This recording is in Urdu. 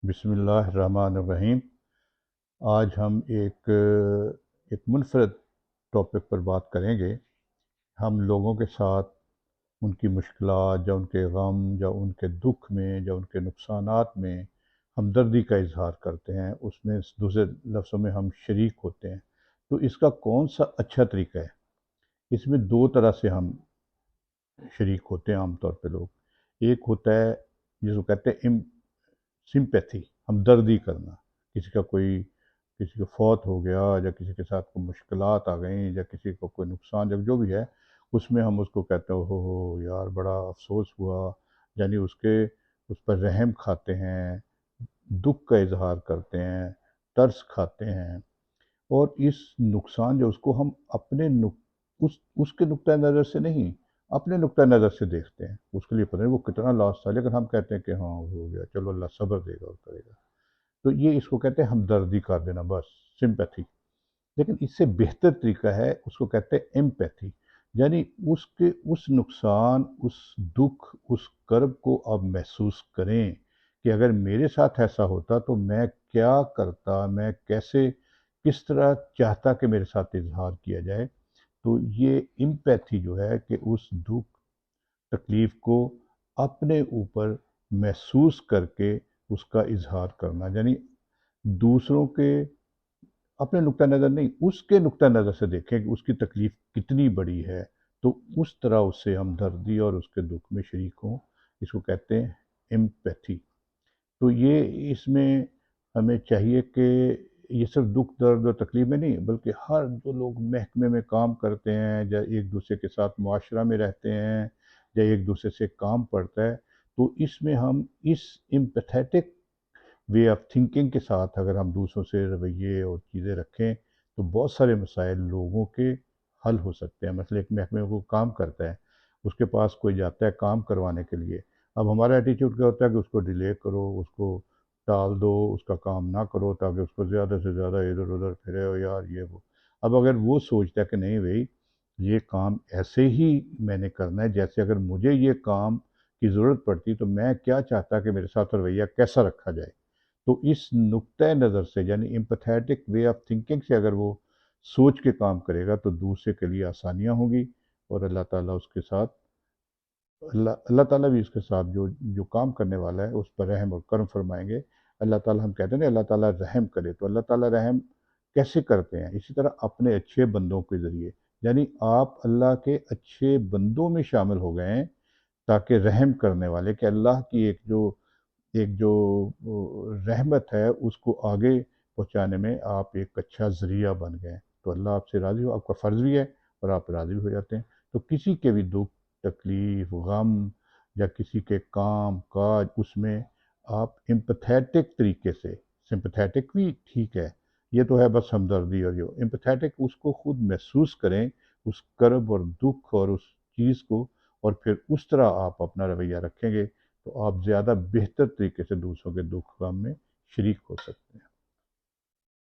بسم اللہ الرحمن الرحیم۔ آج ہم ایک منفرد ٹاپک پر بات کریں گے۔ ہم لوگوں کے ساتھ ان کی مشکلات یا ان کے غم یا ان کے دکھ میں یا ان کے نقصانات میں ہمدردی کا اظہار کرتے ہیں، اس میں دوسرے لفظوں میں ہم شریک ہوتے ہیں۔ تو اس کا کون سا اچھا طریقہ ہے؟ اس میں دو طرح سے ہم شریک ہوتے ہیں عام طور پہ لوگ۔ ایک ہوتا ہے جس کو کہتے ہیں سمپیتھی، ہمدردی کرنا۔ کسی کو فوت ہو گیا یا کسی کے ساتھ کوئی مشکلات آ گئیں یا کسی کو کوئی نقصان یا جو بھی ہے، اس میں ہم اس کو کہتے ہیں ہو یار بڑا افسوس ہوا، یعنی اس پر رحم کھاتے ہیں، دکھ کا اظہار کرتے ہیں، ترس کھاتے ہیں۔ اور اس نقصان جو اس کو ہم اس کے نقطۂ نظر سے نہیں، اپنے نقطۂ نظر سے دیکھتے ہیں۔ اس کے لیے پتہ نہیں وہ کتنا لاس تھا، لیکن ہم کہتے ہیں کہ ہاں ہو گیا، چلو اللہ صبر دے گا اور کرے گا۔ تو یہ اس کو کہتے ہیں ہمدردی کر دینا، بس سمپیتھی۔ لیکن اس سے بہتر طریقہ ہے، اس کو کہتے ہیں ایمپیتھی، یعنی اس نقصان، اس دکھ، اس کرب کو آپ محسوس کریں کہ اگر میرے ساتھ ایسا ہوتا تو میں کیا کرتا، میں کس طرح چاہتا کہ میرے ساتھ اظہار کیا جائے۔ تو یہ ایمپیتھی جو ہے کہ اس دکھ تکلیف کو اپنے اوپر محسوس کر کے اس کا اظہار کرنا، یعنی دوسروں کے اپنے نقطہ نظر نہیں، اس کے نقطہ نظر سے دیکھیں کہ اس کی تکلیف کتنی بڑی ہے، تو اس طرح اس سے ہمدردی اور اس کے دکھ میں شریک ہوں۔ اس کو کہتے ہیں ایمپیتھی۔ تو یہ اس میں ہمیں چاہیے کہ یہ صرف دکھ درد اور تکلیف میں نہیں، بلکہ ہر جو لوگ محکمے میں کام کرتے ہیں یا ایک دوسرے کے ساتھ معاشرہ میں رہتے ہیں یا ایک دوسرے سے کام پڑتا ہے، تو اس میں ہم اس امپیتھیٹک وے آف تھنکنگ کے ساتھ اگر ہم دوسروں سے رویے اور چیزیں رکھیں تو بہت سارے مسائل لوگوں کے حل ہو سکتے ہیں۔ مثلا ایک محکمے کو کام کرتا ہے، اس کے پاس کوئی جاتا ہے کام کروانے کے لیے، اب ہمارا ایٹیچیوڈ کیا ہوتا ہے کہ اس کو ڈیلے کرو، اس کو ٹال دو، اس کا کام نہ کرو تاکہ اس کو زیادہ سے زیادہ ادھر ادھر پھرے ہو یار یہ وہ۔ اب اگر وہ سوچتا ہے کہ نہیں بھئی یہ کام ایسے ہی میں نے کرنا ہے جیسے اگر مجھے یہ کام کی ضرورت پڑتی تو میں کیا چاہتا کہ میرے ساتھ رویہ کیسا رکھا جائے، تو اس نقطۂ نظر سے یعنی ایمپیتھیٹک وے آف تھنکنگ سے اگر وہ سوچ کے کام کرے گا تو دوسرے کے لیے آسانیاں ہوں گی، اور اللہ تعالیٰ بھی اس کے ساتھ جو کام کرنے والا ہے اس پر رحم اور کرم فرمائیں گے۔ اللہ تعالیٰ، ہم کہتے ہیں نا اللہ تعالیٰ رحم کرے، تو اللہ تعالیٰ رحم کیسے کرتے ہیں؟ اسی طرح اپنے اچھے بندوں کے ذریعے، یعنی آپ اللہ کے اچھے بندوں میں شامل ہو گئے ہیں تاکہ رحم کرنے والے، کہ اللہ کی ایک جو رحمت ہے اس کو آگے پہنچانے میں آپ ایک اچھا ذریعہ بن گئے۔ تو اللہ آپ سے راضی ہو، آپ کا فرض بھی ہے اور آپ راضی ہو جاتے ہیں۔ تو کسی کے بھی دکھ، تکلیف، غم یا کسی کے کام کاج، اس میں آپ امپیتھیٹک طریقے سے، سمپیتھیٹک بھی ٹھیک ہے، یہ تو ہے بس ہمدردی، اور جو امپیتھیٹک اس کو خود محسوس کریں، اس کرب اور دکھ اور اس چیز کو، اور پھر اس طرح آپ اپنا رویہ رکھیں گے تو آپ زیادہ بہتر طریقے سے دوسروں کے دکھ غم میں شریک ہو سکتے ہیں۔